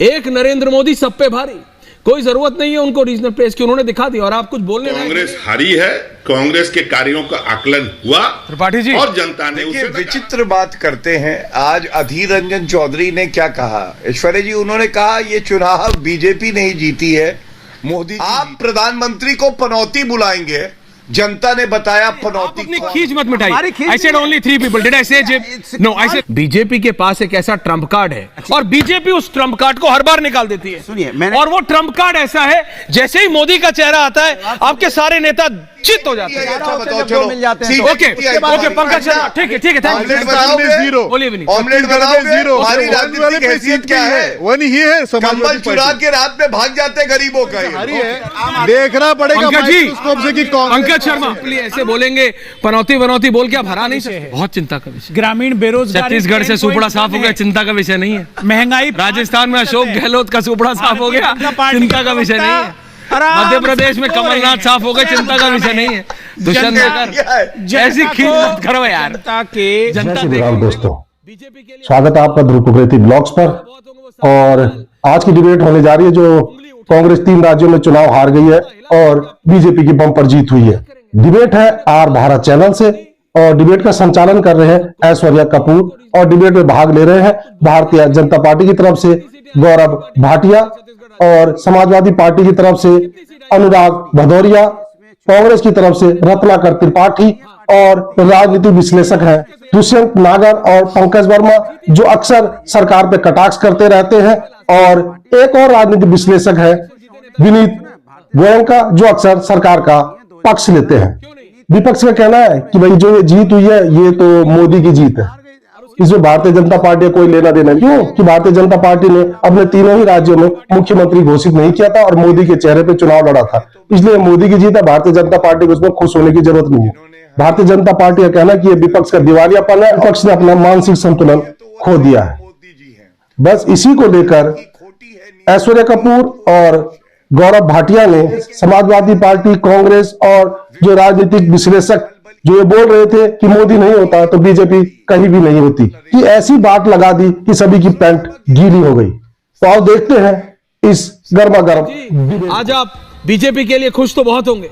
एक नरेंद्र मोदी सब पे भारी, कोई जरूरत नहीं है उनको रीजनल प्रेस की, उन्होंने दिखा दिया। और आप कुछ बोलने कांग्रेस हारी है, कांग्रेस के कार्यों का आकलन हुआ त्रिपाठी जी और जनता ने उसे विचित्र बात करते हैं। आज अधीर रंजन चौधरी ने क्या कहा, ऐश्वर्या जी, उन्होंने कहा ये चुनाव बीजेपी नहीं जीती है, मोदी आप प्रधानमंत्री को पनौती बुलाएंगे। जनता ने बताया पनौती। अपनी खींच मत मिटाई। I said only 3 people. Did I say no? I said BJP के पास एक ऐसा ट्रम्प कार्ड है और बीजेपी उस ट्रम्प कार्ड को हर बार निकाल देती है। सुनिए, और वो ट्रम्प कार्ड ऐसा है, जैसे ही मोदी का चेहरा आता है आपके सारे नेता चित हो जाते हैं। ओके ओके पंकज शर्मा, ठीक है ठीक है, थैंक यू। बोलिए भी नहीं, ऑमलेट बनाओगे, हमारी राजनीतिक हैसियत क्या है? वो नहीं है, कंबल चुरा के रात में भाग जाते गरीबों का देखना पड़ेगा पंकज जी, पंकज शर्मा ऐसे बोलेंगे पनौती बनौती बोल के आप हरा नहीं सकते। बहुत चिंता का विषय। ग्रामीण बेरोजगारी, छत्तीसगढ़ से सुपड़ा साफ हो गया, चिंता का विषय नहीं है। महंगाई, राजस्थान में अशोक गहलोत का सुपड़ा साफ हो गया, चिंता का विषय नहीं है। मध्य प्रदेश में कमलनाथ साफ हो गए, चिंता का विषय नहीं है। दुष्यंत ऐसी खींच मत करो यार। जनता दोस्तों, स्वागत है आपका ध्रुव कुकरेती ब्लॉग्स पर। और आज की डिबेट होने जा रही है जो कांग्रेस 3 राज्यों में चुनाव हार गई है और बीजेपी की बम्पर जीत हुई है। डिबेट है आर भारत चैनल से और डिबेट का संचालन कर रहे हैं ऐश्वर्या कपूर और डिबेट में भाग ले रहे हैं भारतीय जनता पार्टी की तरफ से गौरव भाटिया और समाजवादी पार्टी की तरफ से अनुराग भदौरिया, कांग्रेस की तरफ से रत्नाकर त्रिपाठी और राजनीतिक विश्लेषक हैं दुष्यंत नागर और पंकज वर्मा जो अक्सर सरकार पे कटाक्ष करते रहते हैं, और एक और राजनीतिक विश्लेषक है विनीत गोयनका जो अक्सर सरकार का पक्ष लेते हैं। विपक्ष का कहना है कि भाई जो ये जीत हुई है ये तो मोदी की जीत है, इसमें भारतीय जनता पार्टी कोई लेना देना। क्यों कि भारतीय जनता पार्टी ने अपने तीनों ही राज्यों में मुख्यमंत्री घोषित नहीं किया था और मोदी के चेहरे पे चुनाव लड़ा था, इसलिए मोदी की जीत है। भारतीय जनता पार्टी को उसमें खुश होने की जरूरत नहीं है। भारतीय जनता पार्टी का कहना है कि ये विपक्ष का दिवालियापन है, विपक्ष ने अपना मानसिक संतुलन खो दिया है। बस इसी को लेकर ऐश्वर्या कपूर और गौरव भाटिया ने समाजवादी पार्टी, कांग्रेस और जो राजनीतिक विश्लेषक जो ये बोल रहे थे कि मोदी नहीं होता तो बीजेपी कहीं भी नहीं होती, कि ऐसी बात लगा दी कि सभी की पैंट गीली हो गई। तो आओ देखते हैं इस गर्मा गर्म। आज आप बीजेपी के लिए खुश तो बहुत होंगे,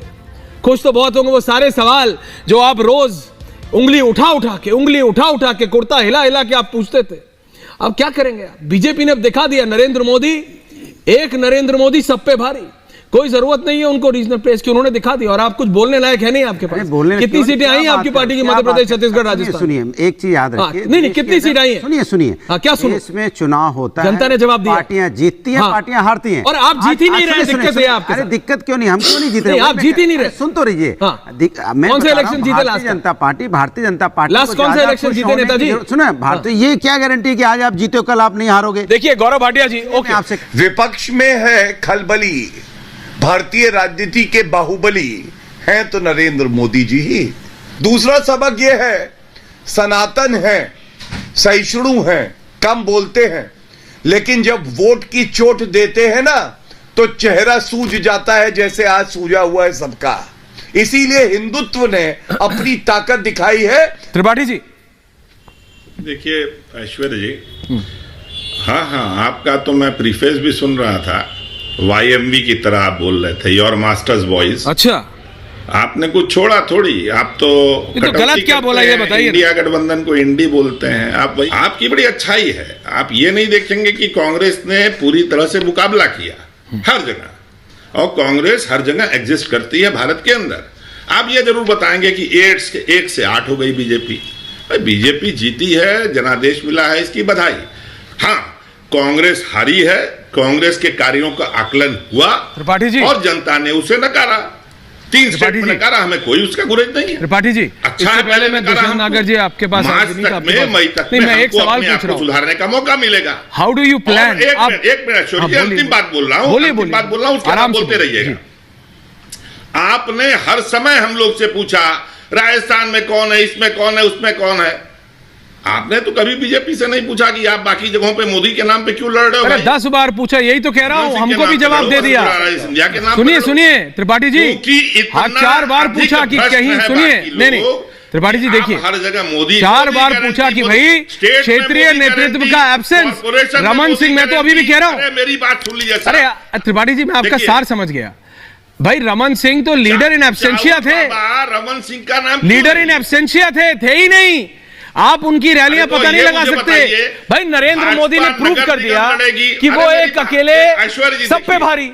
खुश तो बहुत होंगे। वो सारे सवाल जो आप रोज उंगली उठा के कुर्ता हिला हिला के आप पूछते थे, अब क्या करेंगे आप? बीजेपी ने अब दिखा दिया, नरेंद्र मोदी, एक नरेंद्र मोदी सब पे भारी, कोई जरूरत नहीं है उनको रीजनल प्रेस की, उन्होंने दिखा दिया। और आप कुछ बोलने लायक है नहीं आपके पास। कितनी सीटें आई आपकी पार्टी की मध्य प्रदेश, छत्तीसगढ़, राजस्थान? सुनिए, एक चीज याद रखिए। नहीं कितनी सीट आई है? सुनिए क्या सुनिए? इसमें चुनाव होता है, जनता ने जवाब दिया, पार्टियां जीतती हैं, पार्टियां हारती हैं। और आप जीत ही नहीं रहे, दिक्कत है आपके। अरे दिक्कत क्यों नहीं, हम क्यों नहीं जीत रहे? आप जीत ही नहीं रहे। सुन तो रहिए, कौन सा इलेक्शन जीते लास्ट? जनता party, Bharatiya Janata party last कौन सा इलेक्शन जीते नेताजी? सुनो, भारतीय ये क्या गारंटी कि आज आप जीते हो कल आप नहीं हारोगे? देखिए गौरव भाटिया जी, ओके, आपसे विपक्ष में है खलबली, भारतीय राजनीति के बाहुबली हैं तो नरेंद्र मोदी जी ही। दूसरा सबक यह है, सनातन है, सहिष्णु हैं, कम बोलते हैं, लेकिन जब वोट की चोट देते हैं ना तो चेहरा सूज जाता है, जैसे आज सूजा हुआ है सबका। इसीलिए हिंदुत्व ने अपनी ताकत दिखाई है। त्रिपाठी जी देखिए ऐश्वर्या जी, हाँ आपका तो मैं प्रीफेस भी सुन रहा था, YMV की तरह आप बोल रहे थे, योर मास्टर्स वॉइस। अच्छा, आपने कुछ छोड़ा थोड़ी, आप तो गलत क्या बोला ये बताइए। इंडिया गठबंधन को इंडी बोलते हैं आप, आपकी बड़ी अच्छाई है। आप ये नहीं देखेंगे कि कांग्रेस ने पूरी तरह से मुकाबला किया हर जगह, और कांग्रेस हर जगह एग्जिस्ट करती है भारत के अंदर। आप ये जरूर बताएंगे कि 1 से 8 हो गई बीजेपी। बीजेपी जीती है, जनादेश मिला है, इसकी बधाई। हाँ, कांग्रेस हारी है, कांग्रेस के कार्यों का आकलन हुआ त्रिपाठी जी और जनता ने उसे नकारा। 3 स्टेट में नकारा, हमें कोई उसका गुरेज नहीं है। त्रिपाठी जी, अच्छा है, पहले मैं दुष्यंत नागर जी आपके पास मई तक में मैं एक सवाल पूछ रहा हूं, सुधारने का मौका मिलेगा। How do you plan? एक मिनट छोड़िए, अंतिम बात बोल रहा हूं, उसके बाद बोलते रहिएगा। आपने हर समय हम लोग से पूछा राजस्थान में कौन है, इसमें कौन है, उसमें कौन है। आपने तो कभी बीजेपी से नहीं पूछा कि आप बाकी जगहों पे मोदी के नाम पे क्यों लड़ रहे हो? अरे 10 बार पूछा, यही तो कह रहा हूँ, हमको भी जवाब दे दिया। सुनिए त्रिपाठी जी, 4 बार पूछा कि कहीं, सुनिए, नहीं त्रिपाठी जी देखिए, आप हर जगह मोदी 4 बार पूछा कि भाई क्षेत्रीय नेतृत्व का एब्सेंस, रमन सिंह, मैं तो अभी भी कह रहा हूं, मेरी बात सुन लीजिए। अरे त्रिपाठी जी मैं आपका सार समझ गया भाई, रमन सिंह तो लीडर इन एब्सेंशिया थे, रमन सिंह का नाम लीडर इन एब्सेंशिया थे ही नहीं। आप उनकी रैलियां पता नहीं लगा सकते भाई। नरेंद्र मोदी ने प्रूव कर दिया कि वो एक अकेले सब पे भारी।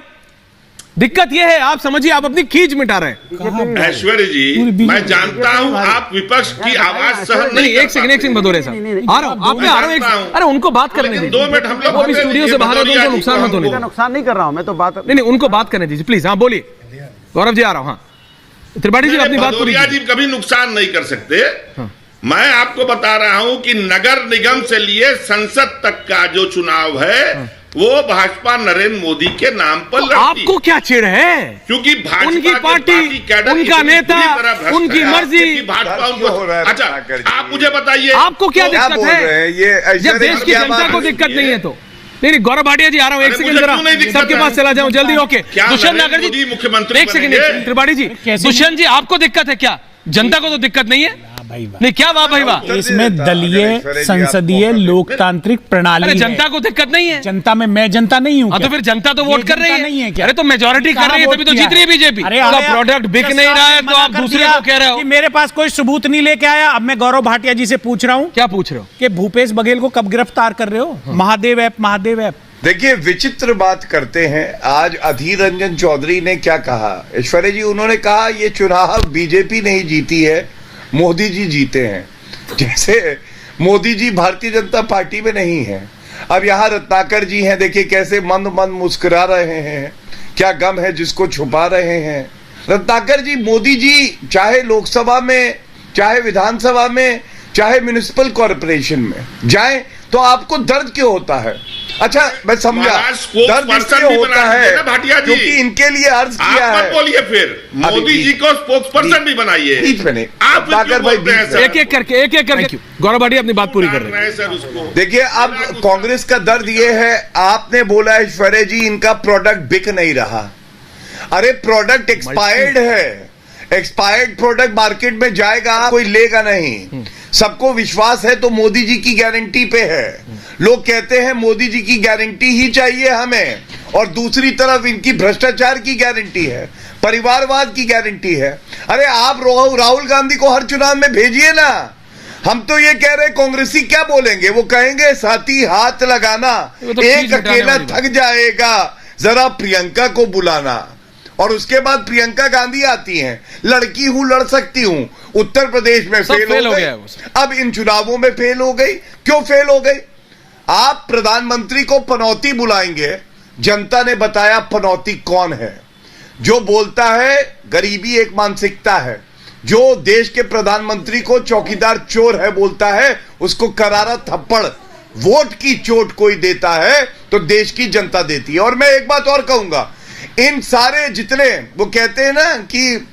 दिक्कत यह है, आप समझिए, आप अपनी खींच मिटा रहे हैं। ऐश्वर्य जी, मैं जानता हूं आप विपक्ष की आवाज सहन नहीं। एक सेकंड भदौरिया साहब, आ रहा हूं, आप पे आ रहा हूं। अरे उनको बात करने दीजिए, 2 मिनट हम लोग वो अभी स्टूडियो से बाहर है तो उनको नुकसान मत होने दीजिए। नुकसान नहीं कर रहा हूं मैं तो बात नहीं, उनको बात करने दीजिए प्लीज। हाँ बोलिए गौरव जी, आ रहा हूं। हाँ त्रिपाठी जी अपनी बात पूरी जी कभी नुकसान नहीं कर सकते। मैं आपको बता रहा हूं कि नगर निगम से लिए संसद तक का जो चुनाव है वो भाजपा नरेंद्र मोदी के नाम पर लड़ती। आपको क्या चिढ़ है? क्योंकि भाजपा उनकी पार्टी, उनका नेता, उनकी मर्जी, भाजपा उनको। अच्छा आप मुझे बताइए, आपको क्या दिक्कत है? जब देश की जनता को दिक्कत नहीं है तो। नहीं, गौरव भाटिया जी आ रहा हूं, एक सेकंड जरा सबके पास चला जाऊं जल्दी। ओके, दुष्यंत नागर जी मुख्यमंत्री, एक सेकंड। त्रिपाठी जी, दुष्यंत जी आपको दिक्कत है क्या? जनता को तो दिक्कत नहीं है। नहीं क्या वाह भाई वाह, इसमें दलीय संसदीय लोकतांत्रिक प्रणाली है। जनता को दिक्कत नहीं है। जनता में मैं जनता नहीं हूँ। तो फिर जनता तो वोट कर रही है। नहीं है क्या? अरे तो मेजोरिटी कर रही है तभी तो जीत रही है बीजेपी। तो प्रोडक्ट बिक नहीं रहा है तो आप दूसरे को कह रहे हो। मेरे पास कोई सबूत नहीं लेके आया। अब मैं गौरव भाटिया जी से पूछ रहा हूँ। क्या पूछ रहे हो? कि भूपेश बघेल को कब गिरफ्तार कर रहे हो? महादेव ऐप। देखिए विचित्र बात करते हैं। आज अधीर रंजन चौधरी ने क्या कहा? ऐश्वर्या जी, उन्होंने कहा ये चुनाव बीजेपी नहीं जीती है, मोदी जी जीते हैं। जैसे मोदी जी भारतीय जनता पार्टी में नहीं है। अब यहां रत्नाकर जी हैं, देखिए कैसे मंद मंद मुस्कुरा रहे हैं। क्या गम है जिसको छुपा रहे हैं? रत्नाकर जी, मोदी जी चाहे लोकसभा में, चाहे विधानसभा में, चाहे म्युनिसिपल कॉर्पोरेशन में जाएं तो आपको दर्द क्यों होता है? अच्छा मैं समझा, दर्द इसलिए होता है भाटिया जी, क्योंकि इनके लिए अर्ज किया है। मत बोलिए फिर, मोदी जी को स्पोक्स पर्सन भी बनाइए। बीच में नहीं, आप एक एक करके गौरव भाटिया अपनी बात पूरी कर रहे हैं सर उसको। देखिए अब कांग्रेस का दर्द ये है, आपने बोला ऐश्वर्या जी इनका प्रोडक्ट बिक नहीं रहा। अरे प्रोडक्ट एक्सपायर्ड है, एक्सपायर्ड प्रोडक्ट मार्केट में जाएगा कोई लेगा नहीं। सबको विश्वास है तो मोदी जी की गारंटी पे है। लोग कहते हैं मोदी जी की गारंटी ही चाहिए हमें, और दूसरी तरफ इनकी भ्रष्टाचार की गारंटी है, परिवारवाद की गारंटी है। अरे आप राहुल गांधी को हर चुनाव में भेजिए ना। हम तो ये कह रहे कांग्रेसी क्या बोलेंगे? वो कहेंगे साथी हाथ लगाना, एक अकेला थक जाएगा, जरा प्रियंका को बुलाना। और उसके बाद प्रियंका गांधी आती हैं, लड़की हूं, लड़ सकती हूं। उत्तर प्रदेश में फेल हो गई, अब इन चुनावों में फेल हो गई। क्यों फेल हो गई? आप प्रधानमंत्री को पनौती बुलाएंगे, जनता ने बताया पनौती कौन है? जो बोलता है गरीबी एक मानसिकता है, जो देश के प्रधानमंत्री को चौकीदार चोर है बोलता है, उसको करारा थप्पड़ वोट की चोट कोई देता है तो देश की जनता देती है। और मैं एक बात और कहूंगा, इन सारे जितने वो कहते हैं ना कि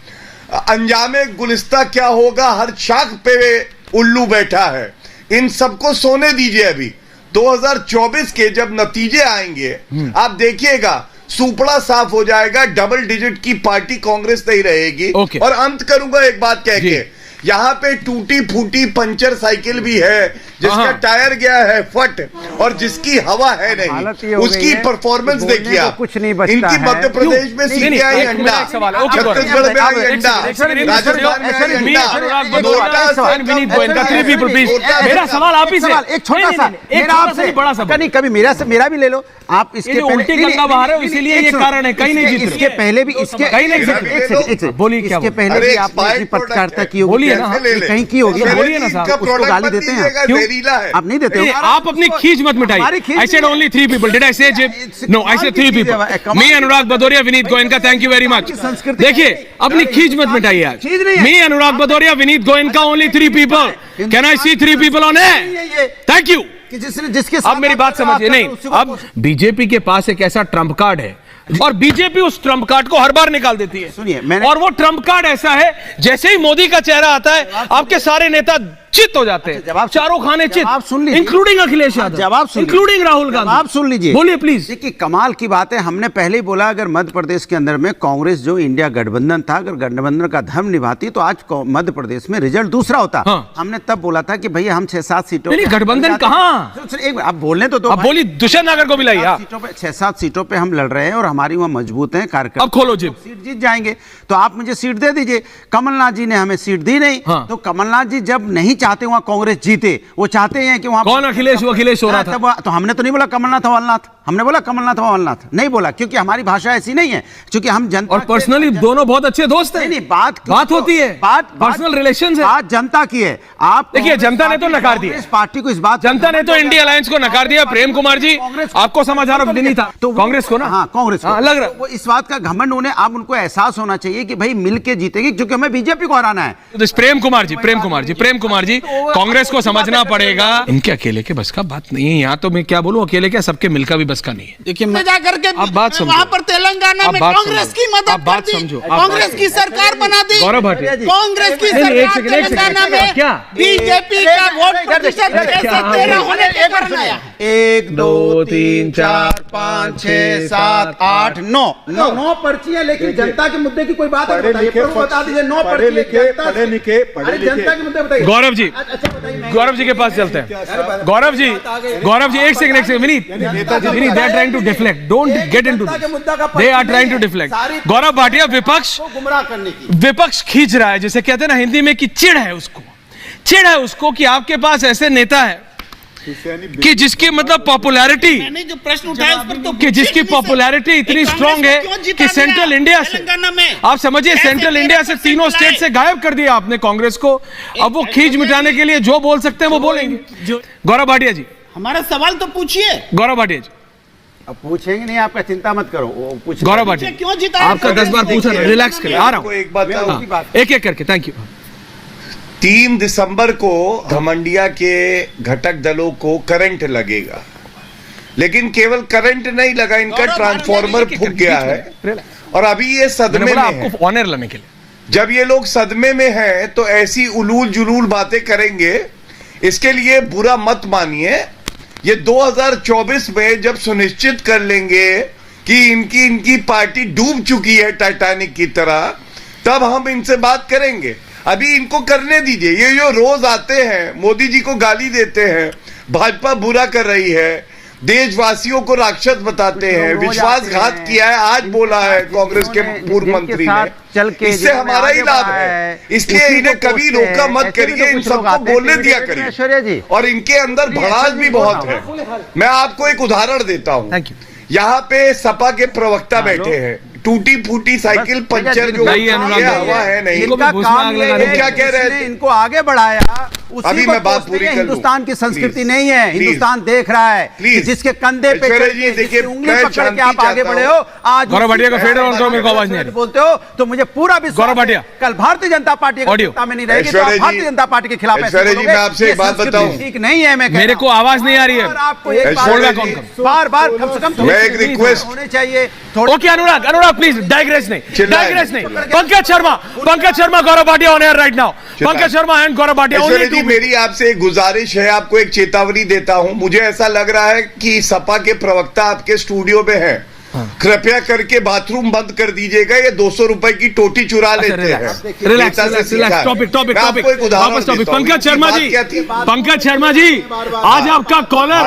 अंजामे गुलिस्ता क्या होगा, हर शाख पे उल्लू बैठा है, इन सबको सोने दीजिए। अभी 2024 के जब नतीजे आएंगे आप देखिएगा, सुपड़ा साफ हो जाएगा। डबल डिजिट की पार्टी कांग्रेस नहीं रहेगी। और अंत करूंगा एक बात कह के, यहाँ पे टूटी फूटी पंचर साइकिल भी है, जिसका टायर गया है फट, और जिसकी हवा है नहीं, उसकी परफॉर्मेंस देखिए आप। कुछ नहीं बचता इनकी है। मध्य प्रदेश में सीपीआई अंडा, छत्तीसगढ़ में आई अंडा, राजस्थान में आई अंडा। मेरा सवाल आप ही से, एक छोटा सा, मेरा आपसे बड़ा सवाल। नहीं कभी मेरा भी ले लो आप। इसके उल्टी गंगा बहा रहे हो, इसीलिए ये कारण है, कहीं नहीं जीत रहे। इसके पहले भी, इसके कहीं नहीं, बोलिए क्या? इसके पहले भी आपने पत्रकारिता की होगी, कहीं की होगी, बोलिए ना साहब। उसको गाली देते हैं क्यों? आप नहीं देते हो। आप अपनी खींच मत मिटाइए। I said only 3 people. Did I say no? I said 3 people. Me, Anurag Bhadoria, Vineet Goenka. Thank you very much. देखिए अपनी खींच मत मिटाइए आज। Me, Anurag Bhadoria, Vineet Goenka. Only 3 people. Can I see 3 people on air? Thank you. जिसके अब मेरी बात समझिए। नहीं, अब बीजेपी के पास एक ऐसा ट्रम्प कार्ड है और बीजेपी उस ट्रम्प कार्ड को हर बार निकाल देती है। सुनिए, और वो ट्रम्प कार्ड ऐसा है, जैसे ही मोदी का चेहरा आता है आपके सारे नेता चित हो जाते हैं। जवाब चारों खाने चित, जवाब सुन लीजिए, इंक्लूडिंग अखिलेश यादव, जवाब सुन इंक्लूडिंग राहुल गांधी। जवाब सुन लीजिए, बोलिए प्लीज। देखिए कमाल की बात है, हमने पहले ही बोला अगर मध्य प्रदेश के अंदर में कांग्रेस जो इंडिया गठबंधन था, अगर गठबंधन का धर्म निभाती तो आज मध्य प्रदेश में रिजल्ट दूसरा होता। हाँ। हमने तब बोला था कि भैया हम 6-7 सीटों नहीं, गठबंधन कहाँ? एक आप बोलने तो अब बोली दुष्यंत नागर को मिलाई। 6-7 सीटों पे हम लड़ रहे हैं और हमारी वहां मजबूत है कार्यकर्ता। अब खोलो जिप, सीट जीत जाएंगे तो आप मुझे सीट दे दीजिए। कमलनाथ जी ने हमें सीट दी नहीं। हाँ। तो कमलनाथ जी जब नहीं चाहते वहां कांग्रेस जीते, वो चाहते हैं कि वहां कौन अखिलेश? वो अखिलेश हो रहा था। तो हमने तो नहीं बोला कमलनाथ अमलनाथ, हमने बोला कमलनाथ अमलनाथ नहीं बोला, क्योंकि हमारी भाषा ऐसी नहीं है, क्योंकि हम जनता और पर्सनली दोनों बहुत अच्छे दोस्त हैं। नहीं बात होती है, बात पर्सनल रिलेशंस है। बात जनता की है। आप देखिए जनता ने तो नकार दिया, इस पार्टी को, इस बात जनता ने तो इंडिया अलायंस को नकार दिया। प्रेम कुमार जी आपको समाचार अब नहीं था तो कांग्रेस को ना, हाँ कांग्रेस को लग रहा वो इस बात का घमंड उन्हें, अब उनको एहसास होना चाहिए कि भाई मिलके जीतेंगे, क्योंकि हमें बीजेपी को हराना है। तो प्रेम कुमार जी कांग्रेस को समझना पड़ेगा, इनके अकेले के बस का बात नहीं है। यहाँ तो मैं क्या बोलूं, अकेले क्या, सबके मिलकर भी बस का नहीं है। देखिए जाकर के आप बात समझो, वहाँ पर तेलंगाना में कांग्रेस की मदद कर दी, कांग्रेस की सरकार बना दी, गौरव भाटिया कांग्रेस की सरकार तेलंगाना में बीजेपी का वोट प्रतिशत कैसे 13 होने के बनाया। 1 2 3 4 5 6 7 8 9 पर्चियां, लेकिन जनता के मुद्दे की कोई बात है? बता दीजिए 9 पर्चियां, पढ़े लिखे जनता के मुद्दे बताइए। गौरव जी के पास चलते हैं। गौरव जी एक second Vineet, they are trying to deflect, don't get into this, they are trying to deflect. Gaurav Bhatia विपक्ष खींच रहा है, जैसे कहते हैं ना हिंदी में कि चिढ़ है उसको कि आपके पास ऐसे नेता है कि जिसकी मतलब पॉपुलैरिटी, मैंने जो प्रश्न उठाया उस पर तो कि जिसकी पॉपुलैरिटी इतनी स्ट्रांग है कि सेंट्रल इंडिया से, आप समझिए सेंट्रल इंडिया से तीनों स्टेट से गायब कर दिया आपने कांग्रेस को। अब वो खींच मिटाने के लिए जो बोल सकते हैं वो बोलेंगे। गौरव भाटिया जी हमारा सवाल तो पूछिए। गौरव भाटिया जी अब पूछेंगे नहीं, आपका चिंता मत करो, वो पूछ। गौरव भाटिया क्यों जीता? आपका 10 बार पूछा, रिलैक्स करिए, आ रहा हूं। एक बात एक करके, थैंक यू। 3 दिसंबर को घमंडिया के घटक दलों को करंट लगेगा, लेकिन केवल करंट नहीं लगा, इनका ट्रांसफार्मर फूक गया है और अभी ये सदमे में है। आपको ऑनर लेने के लिए जब ये लोग सदमे में हैं तो ऐसी उलूल जुलूल बातें करेंगे, इसके लिए बुरा मत मानिए। ये 2024 में जब सुनिश्चित कर लेंगे कि इनकी पार्टी डूब चुकी है टाइटैनिक की तरह, तब हम इनसे बात करेंगे। अभी इनको करने दीजिए। ये जो रोज आते हैं मोदी जी को गाली देते हैं, भाजपा बुरा कर रही है, देशवासियों को राक्षस बताते हैं, विश्वासघात किया है, आज बोला है कांग्रेस के पूर्व मंत्री ने, इससे हमारा ही लाभ है। इसलिए इन्हें कभी रोका मत करिए, इन सबको बोलने दिया करिए। और इनके अंदर भड़ास भी बहुत है। मैं आपको एक उदाहरण देता हूं। यहाँ पे सपा के प्रवक्ता बैठे हैं, टूटी फूटी साइकिल पंचर जो हवा है नहीं, इनका काम ये है, क्या कह रहे थे, इनको आगे बढ़ाया। अभी मैं बात पूरी कर लूं। हिंदुस्तान की संस्कृति नहीं है, हिंदुस्तान देख रहा है कि जिसके कंधे पे देखिए उंगली पकड़ के आप आगे बढ़े हो। आज गौरव भाटिया का फेडर ऑन करो, मेरे को आवाज नहीं आ रही। बोलते हो तो मुझे पूरा विश्वास, गौरव भाटिया कल भारतीय जनता पार्टी सत्ता में नहीं रहेगी तो आप भारतीय जनता पार्टी के खिलाफ ऐसे बोलोगे। मैं आपसे एक बात बताऊं, ठीक नहीं है। मैं मेरे को आवाज नहीं आ रही है, आपको एक बार कम से कम मैं एक रिक्वेस्ट होने चाहिए। ओके अनुराग प्लीज डाइग्रेस नहीं। Pankaj Sharma Gaurav Bhatia on air right now. Pankaj Sharma and Gaurav Bhatia. मेरी आपसे एक गुजारिश है, आपको एक चेतावनी देता हूं। मुझे ऐसा लग रहा है कि सपा के प्रवक्ता आपके स्टूडियो में हैं। कृपया करके बाथरूम बंद कर दीजिएगा, ये 200 रुपए की टोटी चुरा लेते हैं। पंकज शर्मा जी आज आपका कॉलर।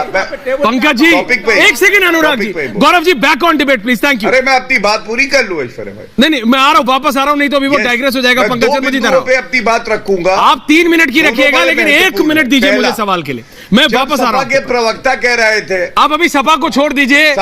पंकज जी एक second, Anurag ji, Gaurav ji back on debate please, thank you. अरे मैं अपनी बात पूरी कर लूं ऐश्वर्या भाई। नहीं मैं आ रहा हूँ, वापस आ रहा हूँ, नहीं तो अभी वो डाइग्रेस हो जाएगा। पंकज शर्मा जी पे अपनी बात रखूंगा। आप 3 मिनट की रखिएगा, लेकिन 1 मिनट दीजिए मुझे सवाल के लिए। मैं वापस आ रहा हूँ। के प्रवक्ता कह रहे थे, आप अभी सपा को छोड़ दीजिए,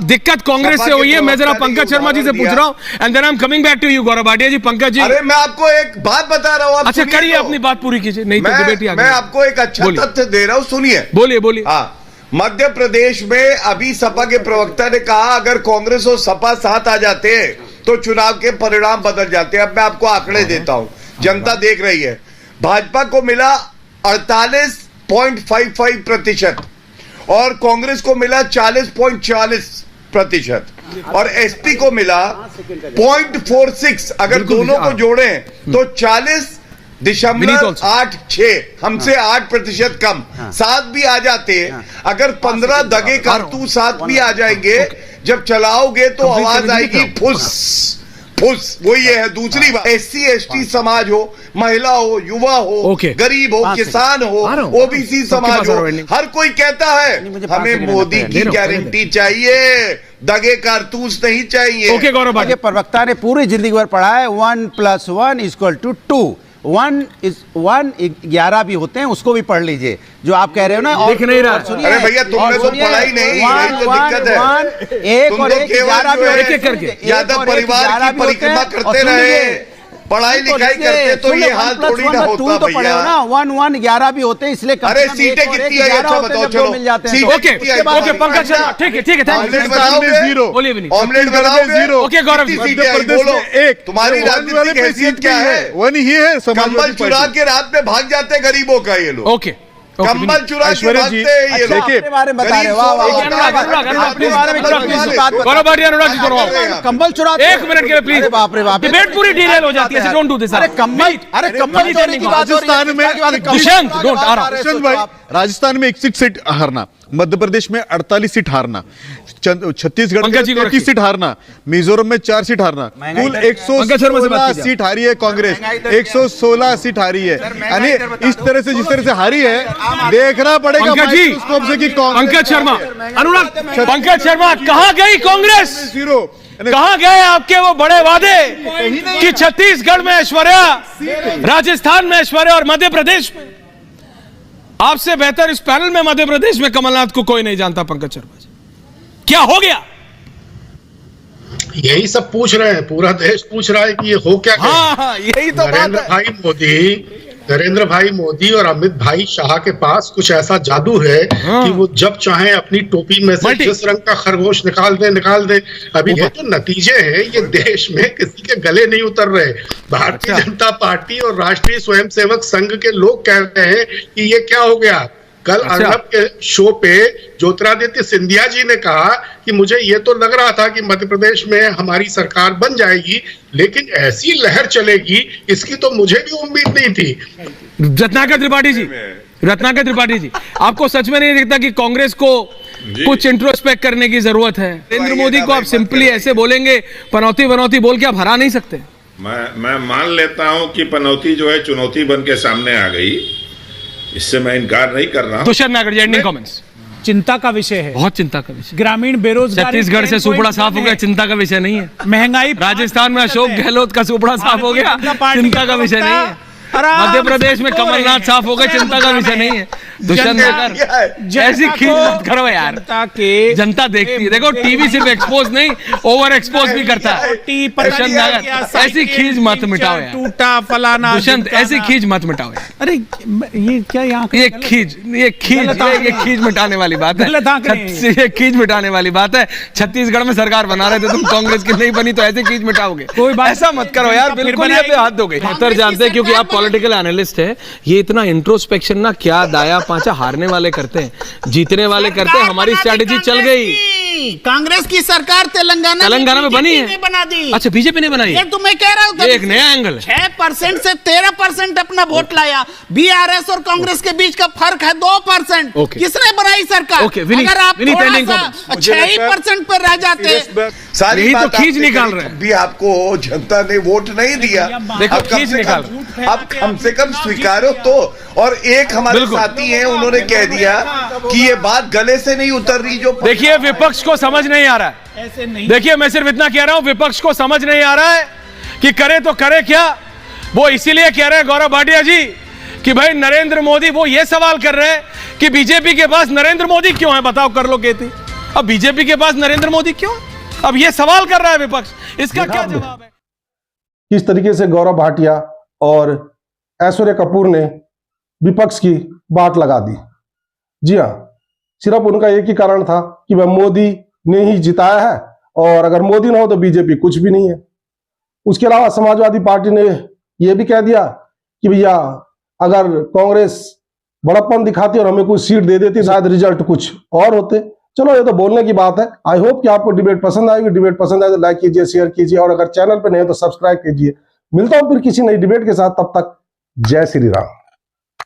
दिक्कत कांग्रेस से हुई है। मैं जरा पंकज शर्मा जी से पूछ रहा हूं, and then I am coming back to you Gaurav Bhatia ji. Pankaj ji, अरे मैं आपको एक बात बता रहा हूं, अच्छा करिए, अपनी बात पूरी कीजिए, नहीं तो डिबेट ही आगे। मैं आपको एक अच्छा तथ्य दे रहा हूं, सुनिए। बोलिए। हाँ, मध्य प्रदेश में अभी सपा के प्रवक्ता ने कहा अगर कांग्रेस और सपा साथ आ जाते हैं तो चुनाव के परिणाम बदल जाते हैं। अब मैं आपको आंकड़े देता हूं, जनता देख रही है। भाजपा को मिला 48.55% और कांग्रेस को मिला 40.40% और एसपी को मिला 0.46। अगर दोनों को जोड़ें तो 40 दशमलव 8-6 हमसे 8% कम। 7 भी आ जाते, अगर 15 दगे कारतूस 7 भी आ जाएंगे, जब चलाओगे तो आवाज आएगी फुस फुस। वही है दूसरी बात। SC ST समाज हो, महिला हो, युवा हो, गरीब हो, किसान हो, OBC समाज हो, हर कोई कहता है हमें मोदी की गारंटी चाहिए, दगे कारतूस नहीं चाहिए। ओके गौरव भाटी, प्रवक्ता ने पूरी जिंदगी भर पढ़ा है 1 + 1 = 2। 1 11 भी होते हैं, उसको भी पढ़ लीजिए जो आप कह रहे हो ना। लिख नहीं रहा। अरे भैया तुमने तो पढ़ाई नहीं, यही तो दिक्कत है। एक और एक 11 भी एक एक करके यादव परिवार की परिक्रमा करते रहे, पढ़ाई लिखाई करते तो ये हाल थोड़ी ना होता भैया। 1 1 11 भी होते हैं, इसलिए अरे सीटें कितनी है अच्छा बताओ। चलो मिल जाते हैं। ओके ओके पंकज शर्मा, ठीक है ठीक है, ऑमलेट बनाओगे 0, बोलिए भी नहीं। ऑमलेट बनाओगे 0। ओके गौरव जी, सीटें आई बोलो, एक तुम्हारी राजनीतिक हैसियत क्या है? वो नहीं है कंबल चुरा के रात में भाग जाते गरीबों का ये लोग। ओके कंबल चुरा के ऐश्वर्या जी, भागते हैं ये लोग। अपने बारे में बता रहे हो। अपने बारे में गौरव भाटी, अनुराग जी दोनों कंबल चुरा, 1 मिनट के लिए प्लीज। अरे बाप रे बाप, डिबेट पूरी डिटेल हो जाती है, डोंट डू दिस। अरे कंबल चोरी की बात हो रही है। राजस्थान में दुष्यंत, डोंट आ रहा। दुष्यंत भाई, राजस्थान में 61 सीट हारना, मध्य प्रदेश में 48 सीट हारना, छत्तीसगढ़ में 33 सीट हारना, मिजोरम में 4 सीट हारना, कुल 116 सीट हारी है कांग्रेस, 116 सीट हारी है। यानी इस तरह से जिस तरह से हारी है, देखना पड़ेगा पंकज जी, माइक्रोस्कोप से कि पंकज शर्मा, अनुराग, पंकज शर्मा, कहां गई कांग्रेस? 0। कहां गए आपके वो बड़े वादे कि छत्तीसगढ़ में ऐश्वर्या, राजस्थान में ऐश्वर्या और मध्य प्रदेश में? आपसे बेहतर इस पैनल में मध्य प्रदेश में कमलनाथ को कोई नहीं जानता। पंकज शर्मा जी, क्या हो गया? यही सब पूछ रहे हैं, पूरा देश पूछ रहा है कि ये हो क्या गया। हाँ, यही तो बात है। नरेंद्र भाई मोदी और अमित भाई शाह के पास कुछ ऐसा जादू है कि वो जब चाहे अपनी टोपी में से जिस रंग का खरगोश निकाल दे। अभी ये तो नतीजे हैं, ये देश में किसी के गले नहीं उतर रहे। भारतीय जनता पार्टी और राष्ट्रीय स्वयंसेवक संघ के लोग कह रहे हैं कि ये क्या हो गया। कल अर्नब के शो पे ज्योतिरादित्य सिंधिया जी ने कहा कि मुझे ये तो लग रहा था कि मध्य प्रदेश में हमारी सरकार बन जाएगी, लेकिन ऐसी लहर चलेगी इसकी तो मुझे भी उम्मीद नहीं थी। रत्नाकर त्रिपाठी जी, आपको सच में नहीं दिखता कि कांग्रेस को कुछ इंट्रोस्पेक्ट करने की जरूरत है? नरेंद्र मोदी को आप सिंपली ऐसे बोलेंगे, पनौती बोल के आप हरा नहीं सकते? मैं मान लेता हूं कि पनौती जो है चुनौती बन के सामने आ गई, इससे मैं इनकार नहीं कर रहा। दुष्यंत नागर जी, एंडिंग कमेंट्स। चिंता का विषय है, बहुत चिंता का विषय। ग्रामीण बेरोजगारी, छत्तीसगढ़ से सुपड़ा साफ हो गया, चिंता का विषय नहीं है। महंगाई, राजस्थान में अशोक गहलोत का सुपड़ा साफ हो गया, चिंता का विषय नहीं है। मध्य प्रदेश में कमलनाथ साफ हो गए, चिंता का विषय नहीं है। दुष्यंत नागर, ऐसी खींच मत करो यार, जनता देखती है। देखो टीवी सिर्फ एक्सपोज नहीं, ओवर एक्सपोज भी करता है। दुष्यंत नागर, ऐसी खींच मत मिटाओ यार। टूटा फलाना, दुष्यंत, ऐसी खींच मत मिटाओ यार। अरे ये क्या, यहाँ ये खींच मिटाने वाली बात है। ये खींच मिटाने वाली बात है। छत्तीसगढ़ में सरकार बना रहे थे तुम, कांग्रेस की नहीं बनी तो ऐसे खींच मिटाओगे? कोई बात, ऐसा मत करो यार, बिल्कुल ये पे हाथ दोगे। बेहतर जानते हैं क्योंकि आप पॉलिटिकल एनालिस्ट है। ये इतना इंट्रोस्पेक्शन ना क्या दाया पांचा हारने वाले करते हैं, जीतने वाले करते हैं। हमारी स्ट्रैटेजी चल गई। कांग्रेस की सरकार तेलंगाना में बनी है, बना दी। अच्छा, बीजेपी ने बनाई? ये तो मैं कह रहा हूँ, एक नया एंगल। 6% से 13% अपना वोट लाया। BRS और कांग्रेस के बीच का फर्क है 2%। किसने बनाई सरकार? अगर आप 6% पर रह जाते, सारी तो खींच निकाल रहे हैं। भी आपको जनता ने वोट नहीं दिया, देखो खींच निकाल, अब कम से कम स्वीकारो तो। और एक हमारे साथी हैं, उन्होंने कह दिया कि ये बात गले से नहीं उतर रही। जो देखिए, विपक्ष को समझ नहीं आ रहा है। ऐसे नहीं, देखिए मैं सिर्फ इतना कह रहा हूं, विपक्ष को समझ नहीं आ रहा है कि करे तो करे क्या। वो इसीलिए कह रहे हैं गौरव भाटिया जी कि भाई नरेंद्र मोदी, वो ये सवाल कर रहे हैं कि बीजेपी के पास नरेंद्र मोदी क्यों है? बताओ, कर लो कहती। अब बीजेपी के पास नरेंद्र मोदी क्यों? अब ये सवाल कर रहा है विपक्ष, इसका क्या जवाब है? किस तरीके से गौरव भाटिया और ऐश्वर्या कपूर ने विपक्ष की बात लगा दी। जी हाँ, सिर्फ उनका एक ही कारण था कि वह मोदी ने ही जिताया है, और अगर मोदी ना हो तो बीजेपी कुछ भी नहीं है। उसके अलावा समाजवादी पार्टी ने यह भी कह दिया कि भैया अगर कांग्रेस बड़प्पन दिखाती और हमें कुछ सीट दे देती, शायद रिजल्ट कुछ और होते। चलो, ये तो बोलने की बात है। आई होप कि आपको डिबेट पसंद आएगी। डिबेट पसंद आए तो लाइक कीजिए, शेयर कीजिए, और अगर चैनल पर नहीं है तो सब्सक्राइब कीजिए। मिलता हूं फिर किसी नई डिबेट के साथ, तब तक जय श्री राम।